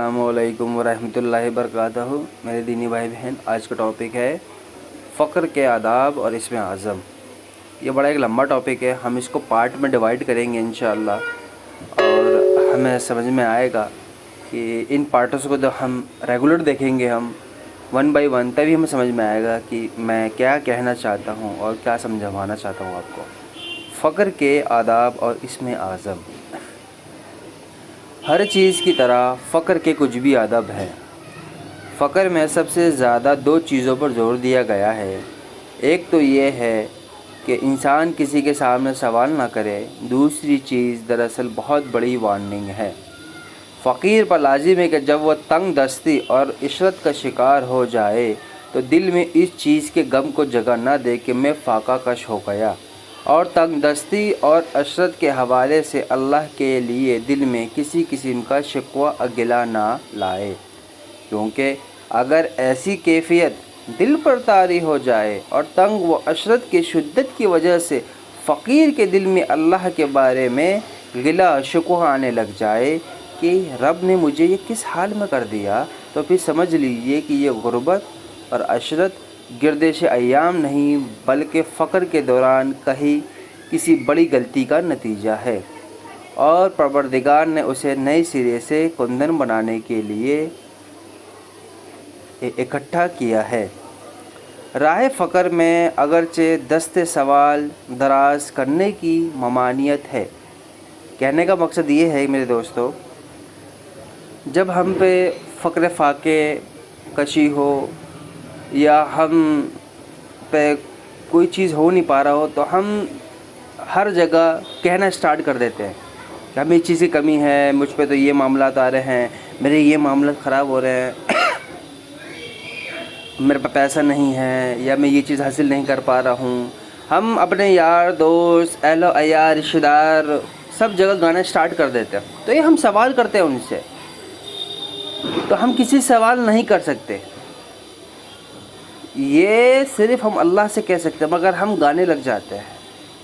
अस्सलामुअलैकुम वरहमतुल्लाहि वबरकातुहू। मेरे दीनी भाई बहन, आज का टॉपिक है फ़क्र के आदाब और इसमें आज़म। ये बड़ा एक लंबा टॉपिक है, हम इसको पार्ट में डिवाइड करेंगे इंशाअल्लाह, और हमें समझ में आएगा कि इन पार्ट्स को जब हम रेगुलर देखेंगे, हम वन बाय वन, तभी हमें समझ में आएगा कि मैं क्या कहना चाहता हूँ और क्या समझाना चाहता हूँ आपको। फ़क्र के आदाब और इसमें आज़म। हर चीज़ की तरह फ़क्र के कुछ भी अदब है। फ़क्र में सबसे ज़्यादा दो चीज़ों पर जोर दिया गया है। एक तो ये है कि इंसान किसी के सामने सवाल ना करे, दूसरी चीज़ दरअसल बहुत बड़ी वार्निंग है। फ़कीर पर लाजिम है कि जब वह तंग दस्ती और इशरत का शिकार हो जाए तो दिल में इस चीज़ के गम को जगह न दे कि मैं फाका कश हो गया, और तंग दस्ती और अशरत के हवाले से अल्लाह के लिए दिल में किसी किस्म का शिकवा अगिला ना लाए, क्योंकि अगर ऐसी कैफियत दिल पर तारी हो जाए और तंग व अशरत की शिद्दत की वजह से फ़कीर के दिल में अल्लाह के बारे में गिला शिकवा आने लग जाए कि रब ने मुझे ये किस हाल में कर दिया, तो फिर समझ लीजिए कि ये गुर्बत और अशरत गिरदिश अय्याम नहीं बल्कि फ़क्र के दौरान कहीं किसी बड़ी गलती का नतीजा है, और परवरदिगार ने उसे नए सिरे से कुंदन बनाने के लिए इकट्ठा किया है। राह फ़क्र में अगरचे दस्ते सवाल दराज करने की ममानियत है। कहने का मकसद ये है मेरे दोस्तों, जब हम पे फ़क्र फाके कशी हो या हम पे कोई चीज़ हो नहीं पा रहा हो, तो हम हर जगह कहना स्टार्ट कर देते हैं कि हमें इस चीज़ की कमी है, मुझ पे तो ये मामलात आ रहे हैं, मेरे ये मामलात ख़राब हो रहे हैं, मेरे पास पैसा नहीं है, या मैं ये चीज़ हासिल नहीं कर पा रहा हूँ। हम अपने यार दोस्त अहलो अयार रिश्तेदार सब जगह गाना स्टार्ट कर देते हैं। तो ये हम सवाल करते हैं उनसे, तो हम किसी सवाल नहीं कर सकते। ये सिर्फ हम अल्लाह से कह सकते हैं, मगर हम गाने लग जाते हैं।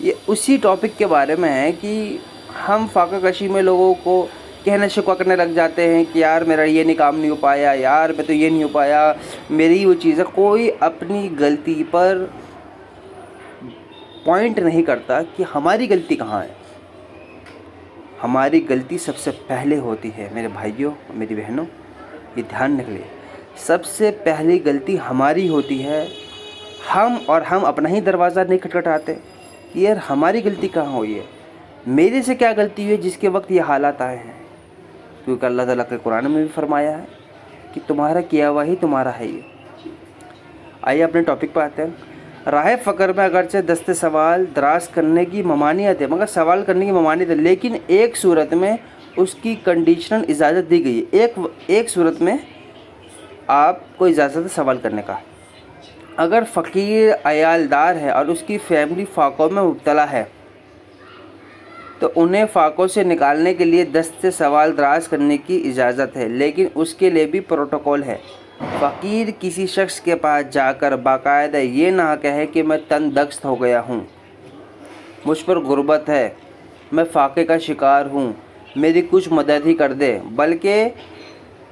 ये उसी टॉपिक के बारे में है कि हम फाका कशी में लोगों को कहना शिकवा करने लग जाते हैं कि यार मेरा ये नहीं काम नहीं हो पाया, यार मैं तो ये नहीं हो पाया, मेरी वो चीज़ है। कोई अपनी गलती पर पॉइंट नहीं करता कि हमारी गलती कहाँ है। हमारी गलती सबसे पहले होती है मेरे भाइयों, मेरी बहनों, ये ध्यान रखिए। सबसे पहली गलती हमारी होती है। हम अपना ही दरवाज़ा नहीं खटखटाते कि यार हमारी गलती कहाँ हुई है, मेरे से क्या गलती हुई है जिसके वक्त ये हालात आए हैं। क्योंकि अल्लाह ताला के कुरान में भी फरमाया है कि तुम्हारा किया हुआ ही तुम्हारा है ये। आइए अपने टॉपिक पर आते हैं। राह फ़क्र में अगरचे दस्ते सवाल दराज करने की ममानियत है, मगर सवाल करने की ममानियत है, लेकिन एक सूरत में उसकी कंडीशनल इजाज़त दी गई है। एक सूरत में आपको इजाज़त है सवाल करने का। अगर फ़कीर अयालदार है और उसकी फैमिली फ़ाक़ों में मुब्तला है, तो उन्हें फ़ाक़ों से निकालने के लिए दस्ते सवाल दराज करने की इजाज़त है, लेकिन उसके लिए भी प्रोटोकॉल है। फ़कीर किसी शख्स के पास जाकर बाकायदा ये ना कहे कि मैं तंगदस्त हो गया हूँ, मुझ पर गुर्बत है, मैं फ़ाक़े का शिकार हूँ, मेरी कुछ मदद ही कर दे, बल्कि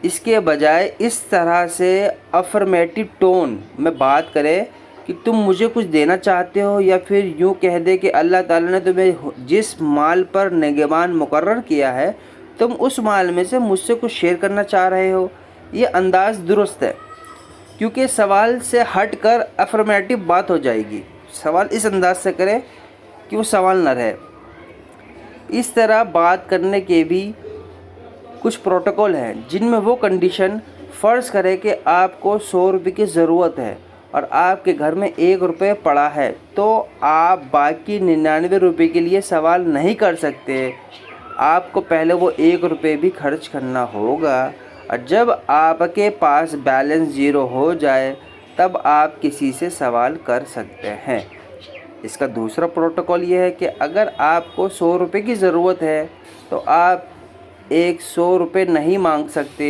इसके बजाय इस तरह से अफर्मेटिव टोन में बात करे कि तुम मुझे कुछ देना चाहते हो, या फिर यूँ कह दे कि अल्लाह ताला ने तुम्हें जिस माल पर निगरान मुकर्रर किया है, तुम उस माल में से मुझसे कुछ शेयर करना चाह रहे हो। ये अंदाज़ दुरुस्त है, क्योंकि सवाल से हट कर अफर्मेटिव बात हो जाएगी। सवाल इस अंदाज से करे कि वो सवाल न रहे। इस तरह बात करने के भी कुछ प्रोटोकॉल हैं, जिनमें वो कंडीशन फ़र्ज़ करे कि आपको 100 रुपये की ज़रूरत है और आपके घर में 1 रुपये पड़ा है, तो आप बाकी 99 रुपये के लिए सवाल नहीं कर सकते। आपको पहले वो 1 रुपये भी खर्च करना होगा, और जब आपके पास बैलेंस 0 हो जाए तब आप किसी से सवाल कर सकते हैं। इसका दूसरा प्रोटोकॉल ये है कि अगर आपको 100 रुपये की ज़रूरत है तो आप 100 रुपये नहीं मांग सकते,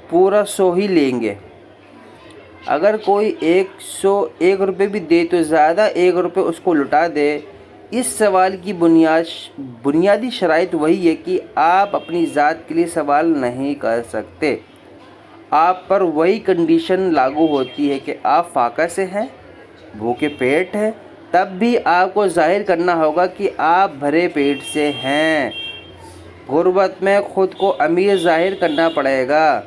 पूरा 100 ही लेंगे। अगर कोई 101 रुपये भी दे तो ज़्यादा 1 रुपये उसको लुटा दे, اس سوال کی بنیادی شرائط وہی ہے کہ آپ اپنی ذات کے لیے سوال نہیں کر سکتے۔ آپ پر وہی کنڈیشن لاگو ہوتی ہے کہ آپ فاقہ سے ہیں، بھوکے پیٹ ہیں، تب بھی آپ کو ظاہر کرنا ہوگا کہ آپ بھرے پیٹ سے ہیں۔ غربت میں خود کو امیر ظاہر کرنا پڑے گا۔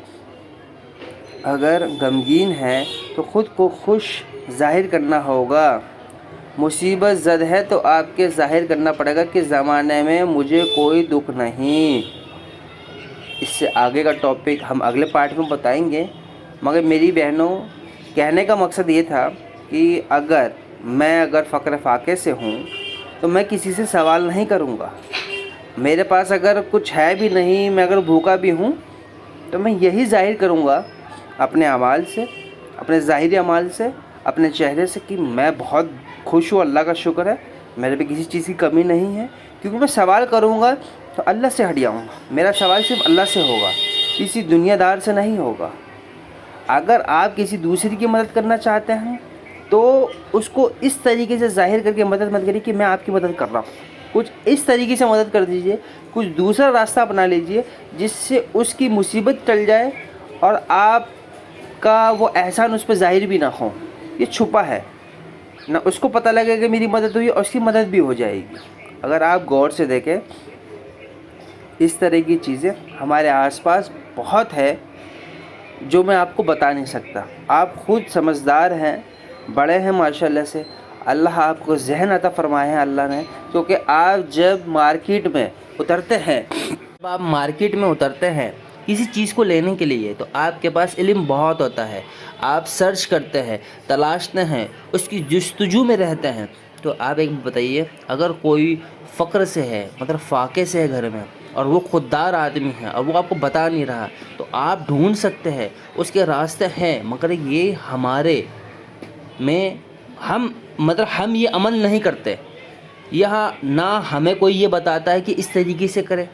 اگر غمگین ہیں تو خود کو خوش ظاہر کرنا ہوگا۔ مصیبت زد ہے تو آپ کے ظاہر کرنا پڑے گا کہ زمانے میں مجھے کوئی دکھ نہیں۔ اس سے آگے کا ٹاپک ہم اگلے پارٹ میں بتائیں گے، مگر میری بہنوں کہنے کا مقصد یہ تھا کہ اگر فقر فاقے سے ہوں تو میں کسی سے سوال نہیں کروں گا۔ میرے پاس اگر کچھ ہے بھی نہیں، میں اگر بھوکا بھی ہوں تو میں یہی ظاہر کروں گا اپنے اعمال سے، اپنے ظاہری اعمال سے، اپنے چہرے سے کہ میں بہت خوش ہوں، اللہ کا شکر ہے، میرے پہ کسی چیز کی کمی نہیں ہے۔ کیونکہ میں سوال کروں گا تو اللہ سے ہٹ جاؤں گا، میرا سوال صرف اللہ سے ہوگا، کسی دنیا دار سے نہیں ہوگا۔ اگر آپ کسی دوسری کی مدد کرنا چاہتے ہیں تو اس کو اس طریقے سے ظاہر کر کے مدد مت کریے کہ میں آپ کی مدد کر رہا ہوں، کچھ اس طریقے سے مدد کر دیجئے، کچھ دوسرا راستہ اپنا لیجئے جس سے اس کی مصیبت ٹل جائے اور آپ کا وہ احسان اس پہ ظاہر بھی نہ ہو۔ یہ چھپا ہے، نہ اس کو پتہ لگے کہ میری مدد ہوئی اور اس کی مدد بھی ہو جائے گی۔ اگر آپ غور سے دیکھیں، اس طرح کی چیزیں ہمارے آس پاس بہت ہے جو میں آپ کو بتا نہیں سکتا۔ آپ خود سمجھدار ہیں، بڑے ہیں ماشاءاللہ سے، اللہ آپ کو ذہن عطا فرمائے ہیں اللہ نے، کیونکہ آپ جب مارکیٹ میں اترتے ہیں کسی چیز کو لینے کے لیے تو آپ کے پاس علم بہت ہوتا ہے، آپ سرچ کرتے ہیں، تلاشتے ہیں، اس کی جستجو میں رہتے ہیں۔ تو آپ ایک بتائیے، اگر کوئی فقر سے ہے، مطلب فاقے سے ہے گھر میں، اور وہ خوددار آدمی ہے اور وہ آپ کو بتا نہیں رہا، تو آپ ڈھونڈ سکتے ہیں، اس کے راستے ہیں، مگر یہ ہمارے میں ہم یہ عمل نہیں کرتے۔ یہاں نہ ہمیں کوئی یہ بتاتا ہے کہ اس طریقے سے کریں،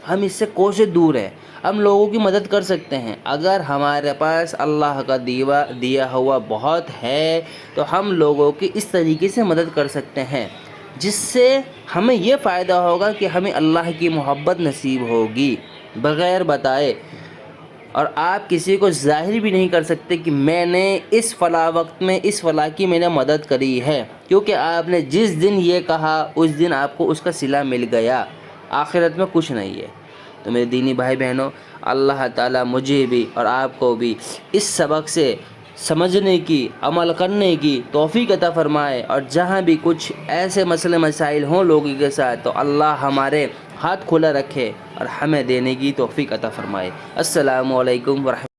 ہم اس سے کوسے دور ہیں۔ ہم لوگوں کی مدد کر سکتے ہیں اگر ہمارے پاس اللہ کا دیا ہوا بہت ہے، تو ہم لوگوں کی اس طریقے سے مدد کر سکتے ہیں جس سے ہمیں یہ فائدہ ہوگا کہ ہمیں اللہ کی محبت نصیب ہوگی بغیر بتائے۔ اور آپ کسی کو ظاہر بھی نہیں کر سکتے کہ میں نے اس فلاں وقت میں اس فلاں کی میں نے مدد کری ہے، کیونکہ آپ نے جس دن یہ کہا اس دن آپ کو اس کا صلہ مل گیا، آخرت میں کچھ نہیں ہے۔ تو میرے دینی بھائی بہنوں، اللہ تعالیٰ مجھے بھی اور آپ کو بھی اس سبق سے سمجھنے کی، عمل کرنے کی توفیق عطا فرمائے، اور جہاں بھی کچھ ایسے مسئلے مسائل ہوں لوگوں کے ساتھ تو اللہ ہمارے ہاتھ کھلا رکھے اور ہمیں دینے کی توفیق عطا فرمائے۔ السلام علیکم ورحمۃ اللہ۔